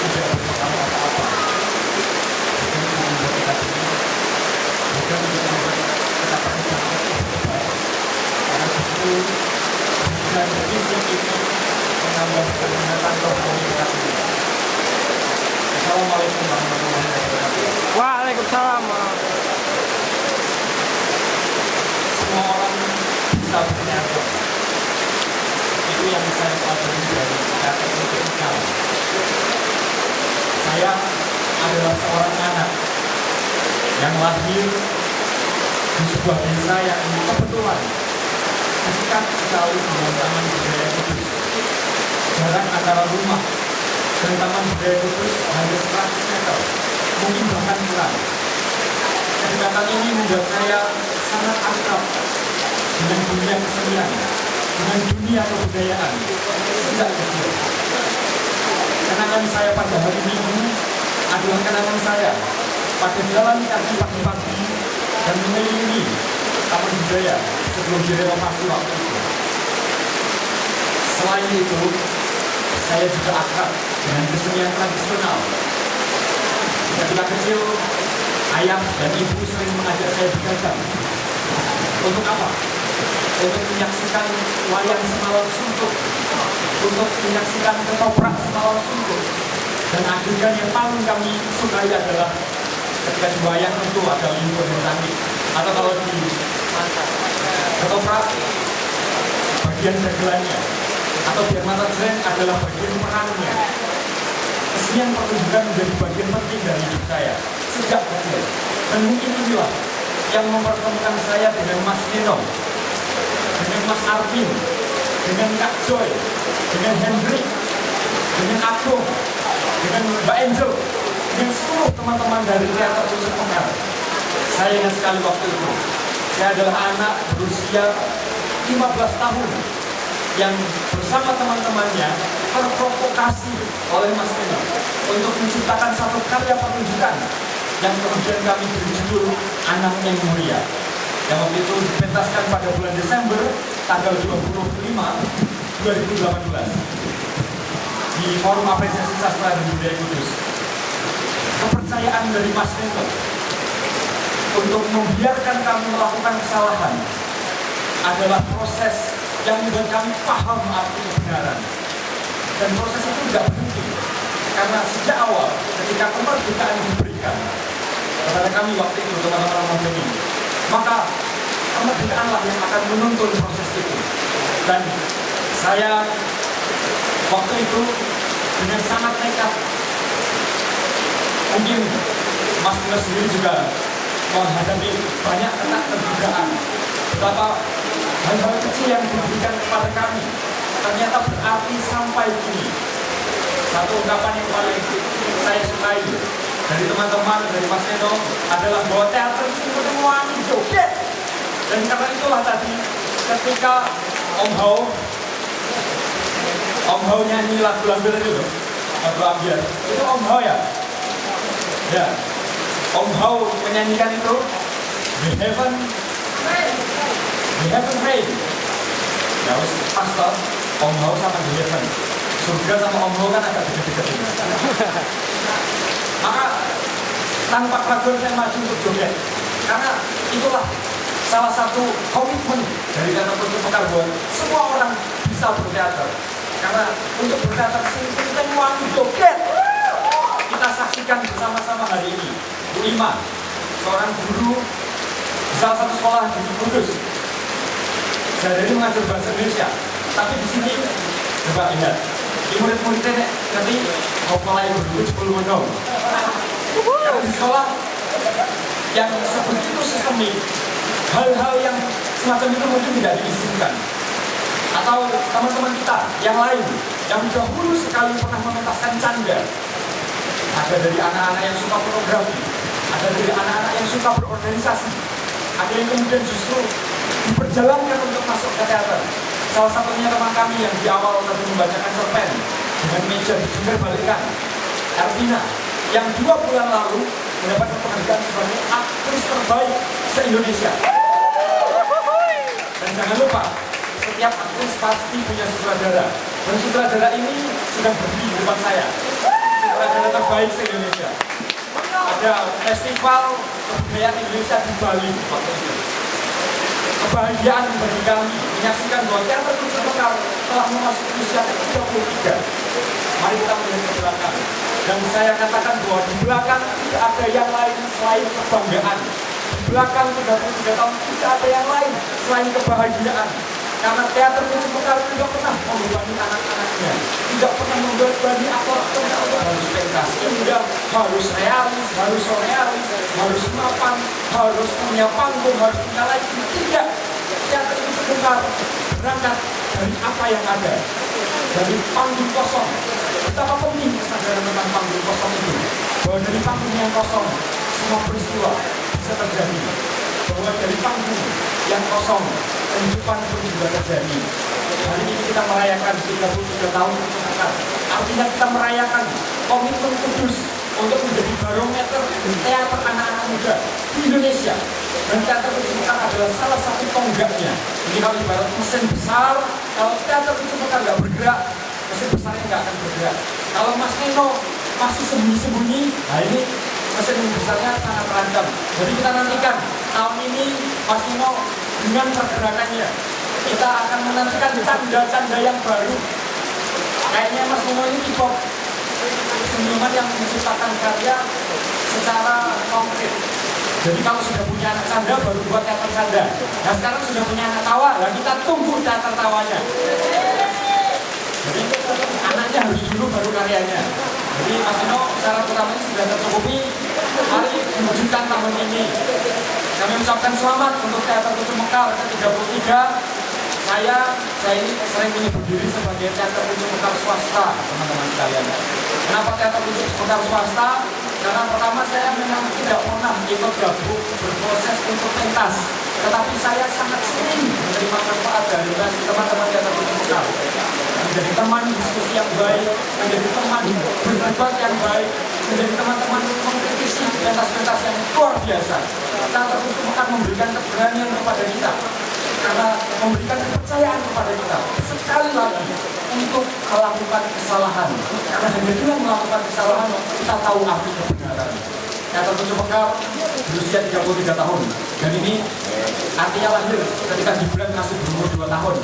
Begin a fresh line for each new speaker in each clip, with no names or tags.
tidak berpengaruh apa-apa. Bukan untuk membuat kita tinggi, bukan untuk membuat kita terlibat baik, karena justru dan prinsip ini menambah kehangatan rohani kita sendiri. Assalamualaikum warahmatullahi wabarakatuh.
Waalaikumsalam.
Semua orang bisa berniaga. Itu yang saya pelajari dari teknik teknikal. Saya adalah seorang anak yang lahir di sebuah desa yang kebetulan dekat sekali dengan Taman Budaya Kudus. Jarak antara rumah dan Taman Budaya Kudus hanya 100 meter, mungkin bahkan kurang. Kedekatan ini membuat saya sangat akrab dengan dunia kesenian, dengan dunia kebudayaan sejak kecil. Kenangan saya pada hari Minggu adalah kenangan saya pada jalan kaki pagi-pagi dan mengelilingi Taman Budaya sebelum direnovasi waktu itu. Selain itu, saya juga akrab dengan kesenian tradisional. Ketika kecil, ayah dan ibu sering mengajak saya berdagang. Untuk apa? Untuk menyaksikan wayang Semalam Suntuk, untuk menyaksikan ketoprak Semalam Suntuk. Dan adegan yang paling kami sukai adalah ketika di wayang itu ada limbah dan tangki. Atau kalau di ketoprak, bagian dagelannya. Atau biar mata jreng adalah bagian perangnya. Kesenian pertunjukan menjadi bagian penting dari hidup saya sejak kecil. Dan mungkin inilah yang mempertemukan saya dengan Mas Nino, dengan Mas Arvin, dengan Kak Joy, dengan Hendrik, dengan Agung, dengan Mbak Angel, dengan seluruh teman-teman dari teater Unsur Pekar. Saya ingat sekali waktu itu, saya adalah anak berusia 15 tahun yang bersama teman-temannya terprovokasi oleh Mas Nino untuk menciptakan satu karya pertunjukan yang kemudian kami beri judul Anak yang Mulia, yang waktu itu dipentaskan pada bulan Desember tanggal 25 2018 di Forum Apresiasi Sastra dan Budaya Kudus. Kepercayaan dari Mas Nino untuk membiarkan kami melakukan kesalahan adalah proses yang membuat kami paham arti kebenaran. Dan proses itu tidak berhenti, karena sejak awal ketika kemerdekaan diberikan kepada kami waktu itu, teman-teman Mojeni, maka kemerdekaanlah yang akan menuntun proses itu. Dan saya waktu itu dengan sangat nekat, mungkin Mas Dino sendiri juga menghadapi banyak ketidakterbukaan, betapa hal-hal kecil yang diberikan kepada kami ternyata berarti sampai kini. Satu ungkapan yang paling saya sukai dari teman-teman, dari Mas Neno adalah bahwa teater itu menemani joget. Dan karena itulah tadi ketika Om Hao nyanyi lagu Ambiar itu loh, lagu Ambiar itu Om Hao ya? Ya, Om Hao menyanyikan itu The Heaven Rain. Ya wis pas toh, Om Hao sama The Heaven. Surga sama Om Hao kan agak deket-deket ini. Maka tanpa keraguan saya maju untuk joget, karena itulah salah satu komitmen dari Teater Unsur Pekar bahwa semua orang bisa berteater. Karena untuk berteater penting wangi joget. Kita saksikan bersama-sama hari ini Bu Ima, seorang guru di salah satu sekolah di Kudus. Saya dari mengajar bahasa Indonesia, tapi di sini coba lihat, murid-muridnya nanti mau mulai berdua 10 menit. Karena di sekolah yang sebegitu sistemik, hal-hal yang semacam itu mungkin tidak diizinkan. Atau teman-teman kita yang lain yang dahulu sekali pernah mementaskan canda, ada dari anak-anak yang suka pornografi, ada dari anak-anak yang suka berorganisasi, ada yang kemudian justru diperjalankan untuk masuk ke teater. Salah satunya teman kami yang di awal tadi membacakan cerpen dengan meja dijungkir balikan, Ervina, yang 2 bulan lalu mendapatkan penghargaan sebagai aktris terbaik se-Indonesia. Dan jangan lupa, setiap aktris pasti punya sutradara. Dan sutradara ini sedang berdiri di depan saya. Sutradara adalah terbaik se-Indonesia. Ada festival kebudayaan Indonesia di Bali waktu itu. Kebahagiaan bagi kami menyaksikan bahwa teater Kucing Mekar telah memasuki usia ke-33. Mari kita melihat ke belakang. Dan saya katakan bahwa di belakang tidak ada yang lain selain kebanggaan. Di belakang 33 tahun tidak ada yang lain selain kebahagiaan. Karena teater Kucing Mekar tidak pernah membebani anak-anaknya, tidak pernah membebani aktor-aktor harus pentas indah, harus realis, harus surrealis, harus mapan, harus punya panggung, harus punya lighting. Tidak, teater Kucing Mekar berangkat dari apa yang ada, dari panggung kosong. Betapa penting kesadaran tentang panggung kosong itu, bahwa dari panggung yang kosong semua peristiwa bisa terjadi, bahwa dari panggung yang kosong kehidupan pun juga terjadi. Hari ini kita merayakan 33 tahun Kucing Mekar. Artinya kita merayakan komitmen kudus untuk menjadi barometer teater anak-anak muda di Indonesia. Dan teater Kucing Mekar adalah salah satu tonggaknya. Jadi kalau ibarat mesin besar, kalau teater Kucing Mekar nggak bergerak, mesin besarnya nggak akan bergerak. Kalau Mas Nino masih sembunyi-sembunyi, nah ini mesin besarnya sangat terancam. Jadi kita nantikan tahun ini Mas Nino dengan pergerakannya, kita akan menantikan canda-canda yang baru. Kayaknya Mas Nino ini tipe seniman yang menciptakan karya secara konkret. Jadi kalau sudah punya anak canda baru buat teater canda. Nah sekarang sudah punya anak tawa, nah kita tunggu teater tawanya. Jadi anaknya harus dulu baru karyanya. Jadi Mas Nino syarat utamanya sudah tercukupi. Mari mewujudkan tahun ini. Kami ucapkan selamat untuk teater Kucing Mekar ke-33. Saya ini sering menyebut diri sebagai teater Kucing Mekar swasta, teman-teman sekalian. Kenapa teater Kucing Mekar swasta? Karena pertama saya memang tidak pernah ikut gabung berproses untuk pentas, tetapi saya sangat sering menerima manfaat dari teman-teman teater Kucing Mekar. Menjadi teman diskusi yang baik, menjadi teman berdebat yang baik, menjadi teman-teman mengkritisi pentas-pentas yang luar biasa. Teater Kucing Mekar memberikan keberanian kepada kita, karena memberikan kepercayaan kepada kita sekali lagi untuk melakukan kesalahan. Karena hanya dengan melakukan kesalahan kita tahu arti kebenaran. Teater Kucing Mekar berusia 33 tahun, dan ini artinya lahir ketika Gibran masih berumur 2 tahun,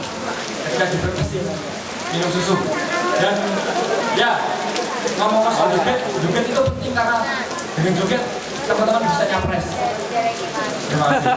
ketika Gibran masih minum susu. Dan ya, ngomong soal joget itu penting karena dengan joget teman-teman bisa nyapres. Terima kasih.